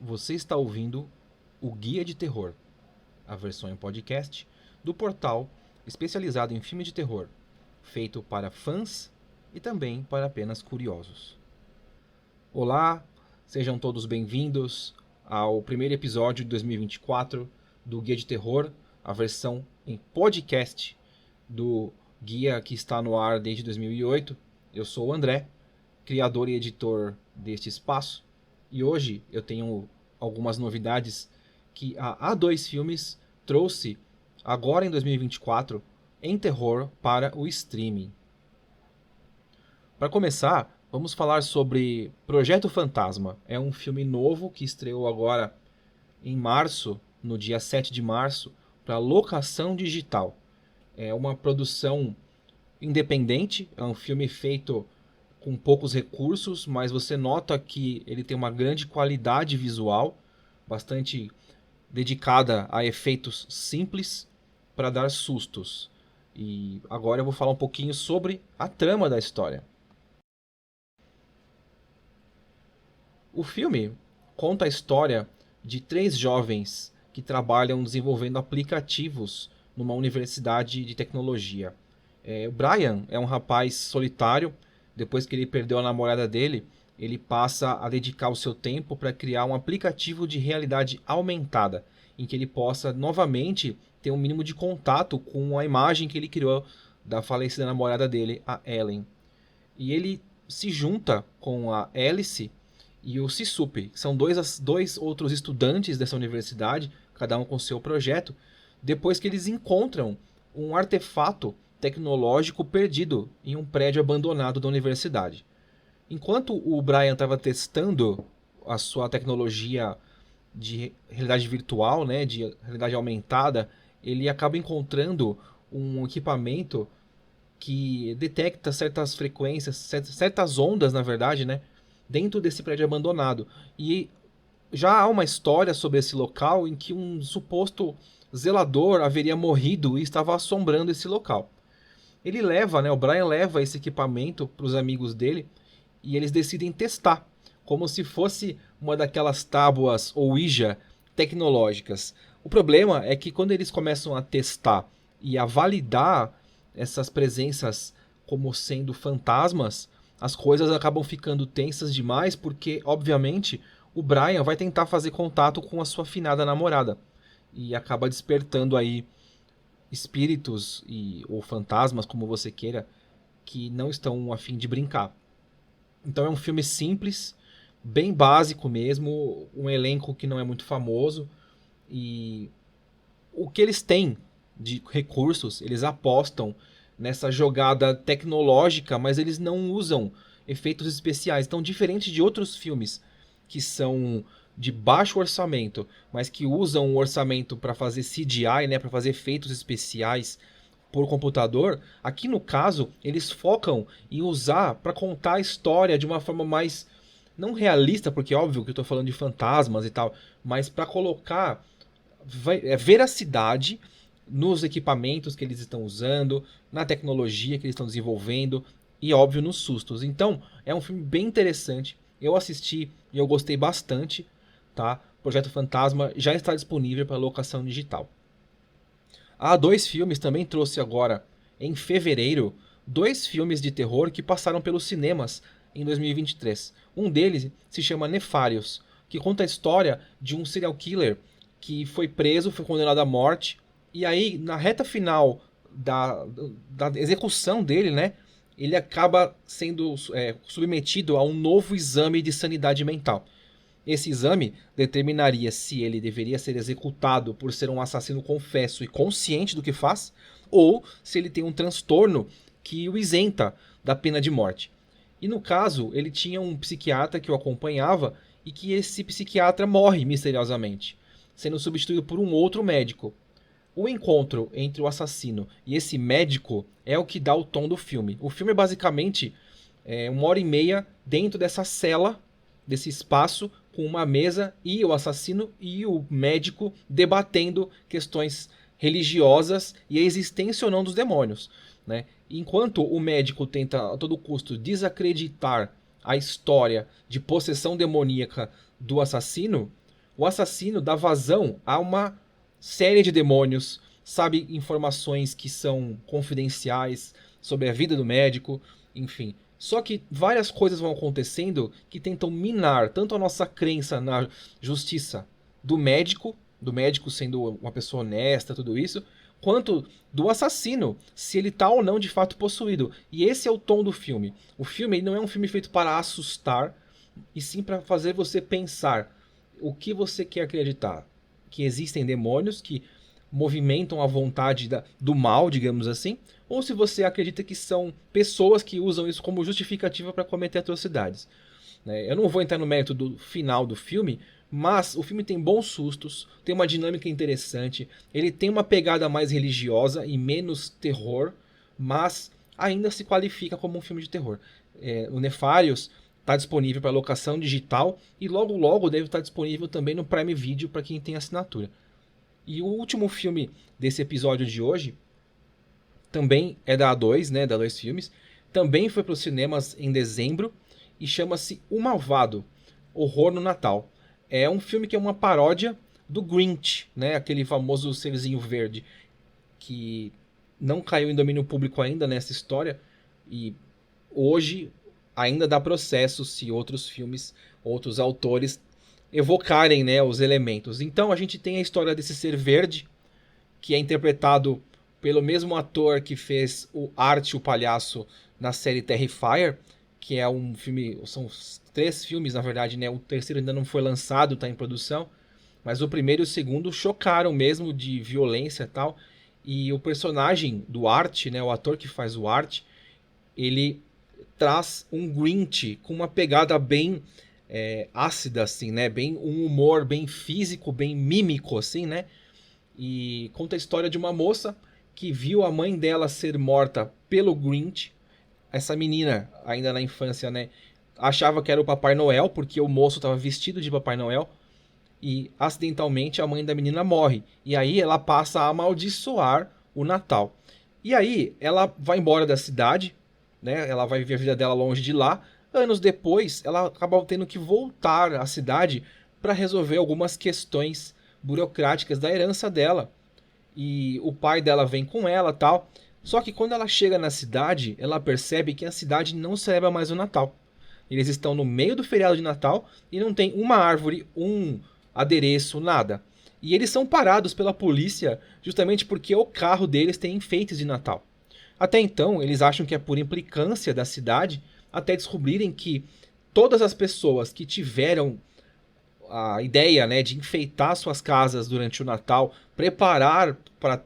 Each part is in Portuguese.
Você está ouvindo o Guia de Terror, a versão em podcast do portal especializado em filme de terror, feito para fãs e também para apenas curiosos. Olá, sejam todos bem-vindos ao primeiro episódio de 2024 do Guia de Terror, a versão em podcast do guia que está no ar desde 2008. Eu sou o André, criador e editor deste espaço, e hoje eu tenho algumas novidades que a A2 Filmes trouxe agora em 2024 em terror para o streaming. Para começar, vamos falar sobre Projeto Fantasma. É um filme novo que estreou agora em março, no dia 7 de março, para locação digital. É uma produção independente, é um filme feito com poucos recursos, mas você nota que ele tem uma grande qualidade visual, bastante dedicada a efeitos simples para dar sustos. E agora eu vou falar um pouquinho sobre a trama da história. O filme conta a história de três jovens que trabalham desenvolvendo aplicativos numa universidade de tecnologia. O Brian é um rapaz solitário. Depois que ele perdeu a namorada dele, ele passa a dedicar o seu tempo para criar um aplicativo de realidade aumentada, em que ele possa novamente ter um mínimo de contato com a imagem que ele criou da falecida namorada dele, a Ellen. E ele se junta com a Alice e o Sisupe, que são dois outros estudantes dessa universidade, cada um com seu projeto, depois que eles encontram um artefato tecnológico perdido em um prédio abandonado da universidade. Enquanto o Brian estava testando a sua tecnologia de realidade virtual, né, de realidade aumentada, ele acaba encontrando um equipamento que detecta certas frequências, certas ondas, na verdade, né, dentro desse prédio abandonado. E já há uma história sobre esse local em que um suposto zelador haveria morrido e estava assombrando esse local. Ele leva, né, o Brian leva esse equipamento para os amigos dele e eles decidem testar, como se fosse uma daquelas tábuas Ouija tecnológicas. O problema é que quando eles começam a testar e a validar essas presenças como sendo fantasmas, as coisas acabam ficando tensas demais porque, obviamente, o Brian vai tentar fazer contato com a sua finada namorada e acaba despertando aí espíritos ou fantasmas, como você queira, que não estão a fim de brincar. Então é um filme simples, bem básico mesmo, um elenco que não é muito famoso, e o que eles têm de recursos, eles apostam nessa jogada tecnológica, mas eles não usam efeitos especiais. Então, diferente de outros filmes que são de baixo orçamento, mas que usam o orçamento para fazer CGI, né, para fazer efeitos especiais por computador, aqui no caso eles focam em usar para contar a história de uma forma mais não realista, porque é óbvio que eu estou falando de fantasmas e tal, mas para colocar veracidade nos equipamentos que eles estão usando, na tecnologia que eles estão desenvolvendo e, óbvio, nos sustos. Então, é um filme bem interessante. Eu assisti e eu gostei bastante, tá? Projeto Fantasma já está disponível para locação digital. A A2 Filmes também trouxe agora, em fevereiro, dois filmes de terror que passaram pelos cinemas em 2023. Um deles se chama Nefarious, que conta a história de um serial killer que foi preso, foi condenado à morte, e aí, na reta final da execução dele, né, ele acaba sendo submetido a um novo exame de sanidade mental. Esse exame determinaria se ele deveria ser executado por ser um assassino confesso e consciente do que faz, ou se ele tem um transtorno que o isenta da pena de morte. E no caso, ele tinha um psiquiatra que o acompanhava e que esse psiquiatra morre misteriosamente, sendo substituído por um outro médico. O encontro entre o assassino e esse médico é o que dá o tom do filme. O filme é basicamente 1h30 dentro dessa cela, desse espaço, com uma mesa e o assassino e o médico debatendo questões religiosas e a existência ou não dos demônios, né? Enquanto o médico tenta a todo custo desacreditar a história de possessão demoníaca do assassino, o assassino dá vazão a uma série de demônios, sabe informações que são confidenciais sobre a vida do médico, enfim. Só que várias coisas vão acontecendo que tentam minar tanto a nossa crença na justiça do médico sendo uma pessoa honesta, tudo isso, quanto do assassino, se ele tá ou não de fato possuído. E esse é o tom do filme. O filme não é um filme feito para assustar, e sim para fazer você pensar o que você quer acreditar. Que existem demônios que movimentam a vontade do mal, digamos assim, ou se você acredita que são pessoas que usam isso como justificativa para cometer atrocidades. Eu não vou entrar no mérito do final do filme, mas o filme tem bons sustos, tem uma dinâmica interessante, ele tem uma pegada mais religiosa e menos terror, mas ainda se qualifica como um filme de terror. O Nefarious está disponível para locação digital e logo logo deve estar disponível também no Prime Video para quem tem assinatura. E o último filme desse episódio de hoje também é da A2, né, da A2 Filmes, também foi para os cinemas em dezembro e chama-se O Malvado, Horror no Natal. É um filme que é uma paródia do Grinch, né, aquele famoso serzinho verde que não caiu em domínio público ainda nessa história e hoje ainda dá processo se outros filmes, outros autores evocarem, né, os elementos. Então a gente tem a história desse ser verde, que é interpretado pelo mesmo ator que fez o Art, o Palhaço, na série Terrifier, que é um filme, são 3 filmes na verdade, né, o terceiro ainda não foi lançado, está em produção, mas o primeiro e o segundo chocaram mesmo de violência e tal, e o personagem do Art, né, o ator que faz o Art, ele traz um Grinch com uma pegada bem ácida, assim, né? Bem, um humor bem físico, bem mímico, assim, né? E conta a história de uma moça que viu a mãe dela ser morta pelo Grinch. Essa menina, ainda na infância, né? Achava que era o Papai Noel, porque o moço estava vestido de Papai Noel. E, acidentalmente, a mãe da menina morre. E aí ela passa a amaldiçoar o Natal. E aí ela vai embora da cidade, né? Ela vai viver a vida dela longe de lá. Anos depois, ela acaba tendo que voltar à cidade para resolver algumas questões burocráticas da herança dela. E o pai dela vem com ela, tal. Só que quando ela chega na cidade, ela percebe que a cidade não celebra mais o Natal. Eles estão no meio do feriado de Natal e não tem uma árvore, um adereço, nada. E eles são parados pela polícia justamente porque o carro deles tem enfeites de Natal. Até então, eles acham que é por implicância da cidade, até descobrirem que todas as pessoas que tiveram a ideia, né, de enfeitar suas casas durante o Natal, preparar para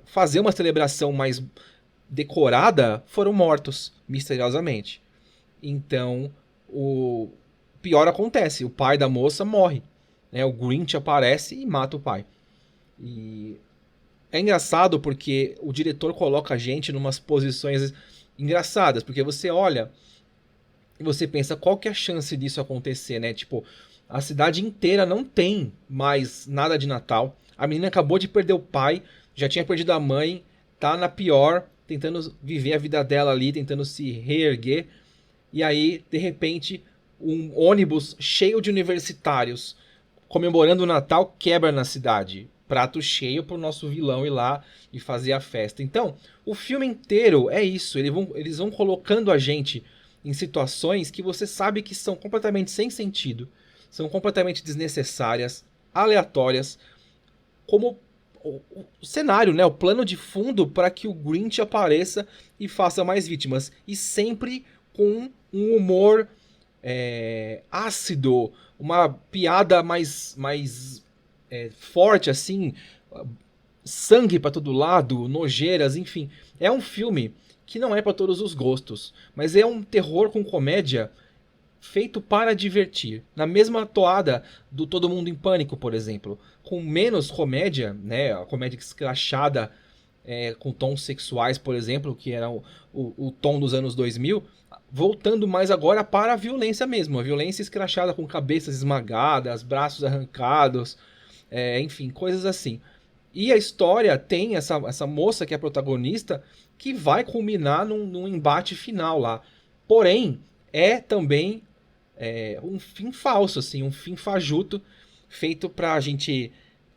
fazer uma celebração mais decorada, foram mortos misteriosamente. Então, o pior acontece, o pai da moça morre, né, o Grinch aparece e mata o pai. E é engraçado porque o diretor coloca a gente em umas posições engraçadas, porque você olha e você pensa qual que é a chance disso acontecer, né? Tipo, a cidade inteira não tem mais nada de Natal. A menina acabou de perder o pai, já tinha perdido a mãe, tá na pior, tentando viver a vida dela ali, tentando se reerguer. E aí, de repente, um ônibus cheio de universitários comemorando o Natal quebra na cidade. Prato cheio pro nosso vilão ir lá e fazer a festa. Então, o filme inteiro é isso. Eles vão colocando a gente em situações que você sabe que são completamente sem sentido, são completamente desnecessárias, aleatórias, como o cenário, né? O plano de fundo para que o Grinch apareça e faça mais vítimas. E sempre com um humor ácido, uma piada mais forte, assim, sangue pra todo lado, nojeiras, enfim. É um filme que não é pra todos os gostos, mas é um terror com comédia feito para divertir. Na mesma toada do Todo Mundo em Pânico, por exemplo, com menos comédia, né, a comédia escrachada, com tons sexuais, por exemplo, que era o tom dos anos 2000, voltando mais agora para a violência mesmo, a violência escrachada com cabeças esmagadas, braços arrancados, enfim, coisas assim. E a história tem essa moça que é a protagonista, que vai culminar num embate final lá. Porém, é também um fim falso, assim, um fim fajuto, feito pra gente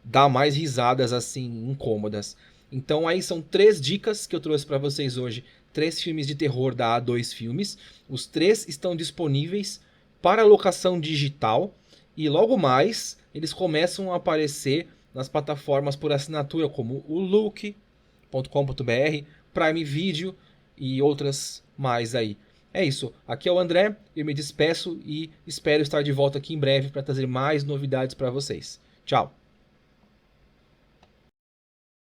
dar mais risadas assim incômodas. Então aí são 3 dicas que eu trouxe pra vocês hoje, 3 filmes de terror da A2 Filmes. Os 3 estão disponíveis para locação digital e logo mais eles começam a aparecer nas plataformas por assinatura como o Look.com.br, Prime Video e outras mais aí. É isso, aqui é o André, eu me despeço e espero estar de volta aqui em breve para trazer mais novidades para vocês. Tchau!